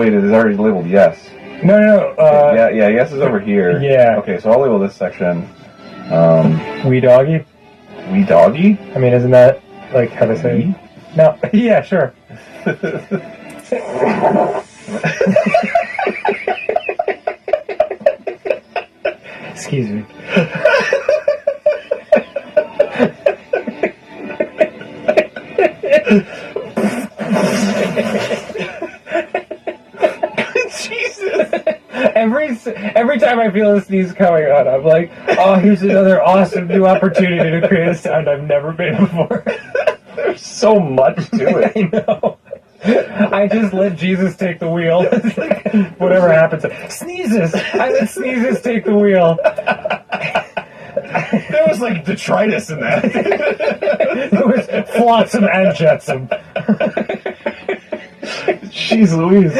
Wait, it is already labeled yes. No. Yeah, yes is over here. Yeah. Okay, so I'll label this section. Wee doggy. Wee doggy? I mean, isn't that like how they say? Wee? No. Yeah, sure. Excuse me. Jesus! Every time I feel a sneeze coming on, I'm like, oh, here's another awesome new opportunity to create a sound I've never made before. There's so much to it. I know. I just let Jesus take the wheel. Whatever happens. Sneezes! I let sneezes take the wheel. There was like detritus in that. It was flotsam and jetsam. Jeez Louise.